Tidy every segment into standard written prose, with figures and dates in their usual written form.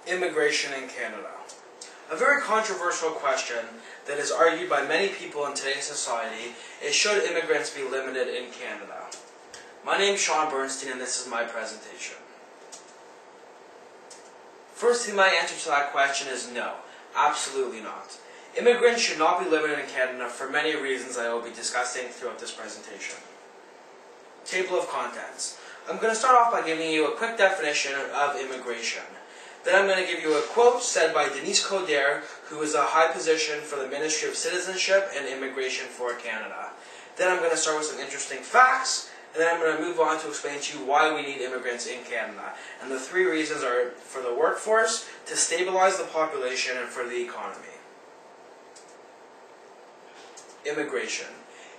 Immigration in Canada. A very controversial question that is argued by many people in today's society is, should immigrants be limited in Canada? My name is Shawn Bernstein and this is my presentation. Firstly, my answer to that question is no, absolutely not. Immigrants should not be limited in Canada for many reasons I will be discussing throughout this presentation. Table of contents. I'm going to start off by giving you a quick definition of immigration. Then I'm going to give you a quote said by Denise Coderre, who is a high position for the Ministry of Citizenship and Immigration for Canada. Then I'm going to start with some interesting facts, and then I'm going to move on to explain to you why we need immigrants in Canada. And the three reasons are for the workforce, to stabilize the population, and for the economy. Immigration.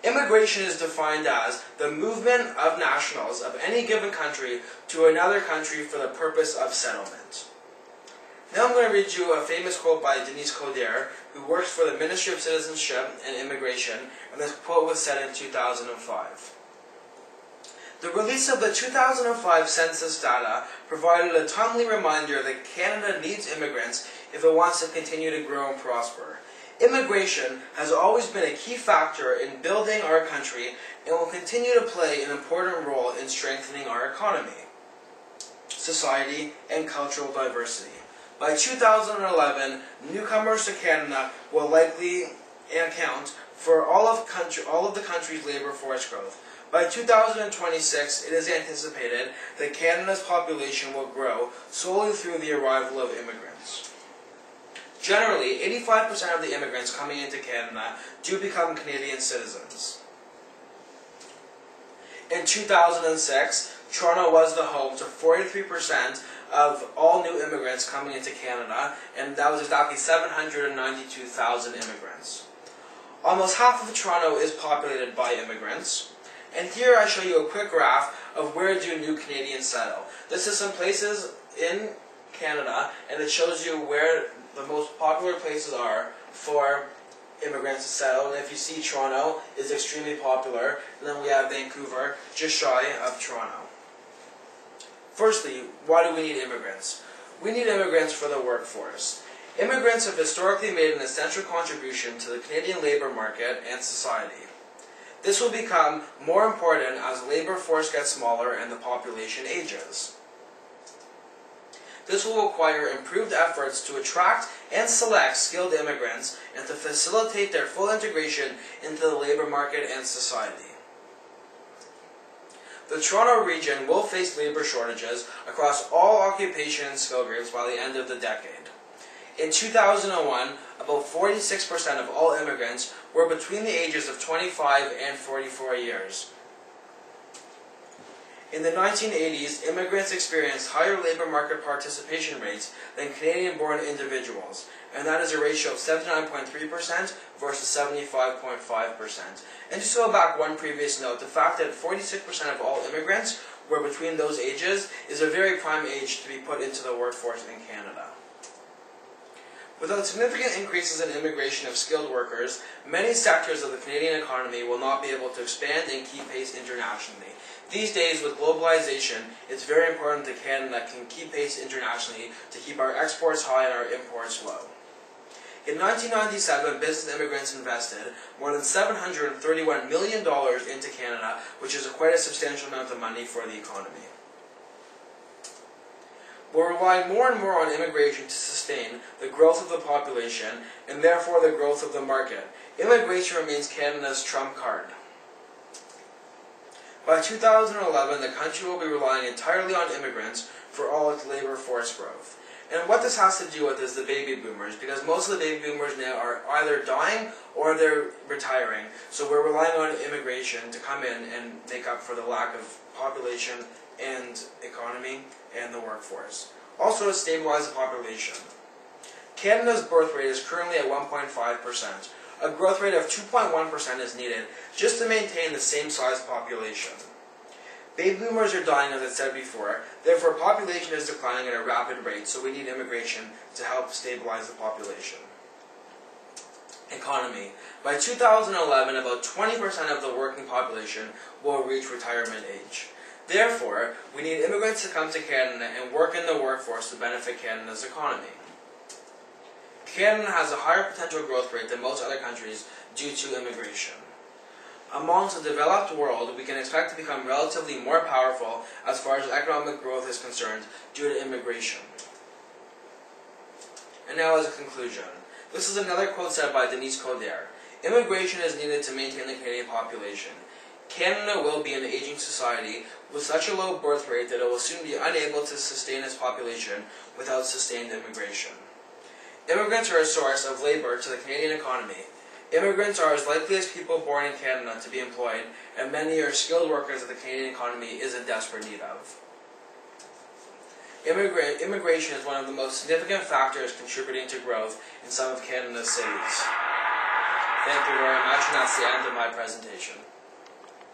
Immigration is defined as the movement of nationals of any given country to another country for the purpose of settlement. Now I'm going to read you a famous quote by Denise Coderre, who works for the Ministry of Citizenship and Immigration, and this quote was said in 2005. The release of the 2005 census data provided a timely reminder that Canada needs immigrants if it wants to continue to grow and prosper. Immigration has always been a key factor in building our country and will continue to play an important role in strengthening our economy, society, and cultural diversity. By 2011, newcomers to Canada will likely account for all of the country's labor force growth. By 2026, it is anticipated that Canada's population will grow solely through the arrival of immigrants. Generally, 85% of the immigrants coming into Canada do become Canadian citizens. In 2006, Toronto was the home to 43% of all new immigrants coming into Canada, and that was exactly 792,000 immigrants. Almost half of Toronto is populated by immigrants, and here I show you a quick graph of where do new Canadians settle. This is some places in Canada, and it shows you where the most popular places are for immigrants to settle. And if you see, Toronto is extremely popular, and then we have Vancouver, just shy of Toronto. Firstly, why do we need immigrants? We need immigrants for the workforce. Immigrants have historically made an essential contribution to the Canadian labour market and society. This will become more important as the labour force gets smaller and the population ages. This will require improved efforts to attract and select skilled immigrants and to facilitate their full integration into the labour market and society. The Toronto region will face labour shortages across all occupation and skill groups by the end of the decade. In 2001, about 46% of all immigrants were between the ages of 25 and 44 years. In the 1980s, immigrants experienced higher labour market participation rates than Canadian-born individuals, and that is a ratio of 79.3% versus 75.5%. And just to go back one previous note, the fact that 46% of all immigrants were between those ages is a very prime age to be put into the workforce in Canada. Without significant increases in immigration of skilled workers, many sectors of the Canadian economy will not be able to expand and keep pace internationally. These days, with globalization, it's very important that Canada can keep pace internationally to keep our exports high and our imports low. In 1997, business immigrants invested more than $731 million into Canada, which is quite a substantial amount of money for the economy. We're relying more and more on immigration to sustain the growth of the population and therefore the growth of the market. Immigration remains Canada's trump card. By 2011, the country will be relying entirely on immigrants for all its labour force growth. And what this has to do with is the baby boomers, because most of the baby boomers now are either dying or they're retiring. So we're relying on immigration to come in and make up for the lack of population and economy and the workforce. Also to stabilize the population. Canada's birth rate is currently at 1.5%. A growth rate of 2.1% is needed just to maintain the same size population. Baby boomers are dying, as I said before, therefore population is declining at a rapid rate, so we need immigration to help stabilize the population. Economy. By 2011, about 20% of the working population will reach retirement age. Therefore, we need immigrants to come to Canada and work in the workforce to benefit Canada's economy. Canada has a higher potential growth rate than most other countries due to immigration. Amongst the developed world, we can expect to become relatively more powerful as far as economic growth is concerned due to immigration. And now as a conclusion, this is another quote said by Denise Coderre. Immigration is needed to maintain the Canadian population. Canada will be an aging society with such a low birth rate that it will soon be unable to sustain its population without sustained immigration. Immigrants are a source of labor to the Canadian economy. Immigrants are as likely as people born in Canada to be employed, and many are skilled workers that the Canadian economy is in desperate need of. Immigration is one of the most significant factors contributing to growth in some of Canada's cities. Thank you very much, and that's the end of my presentation.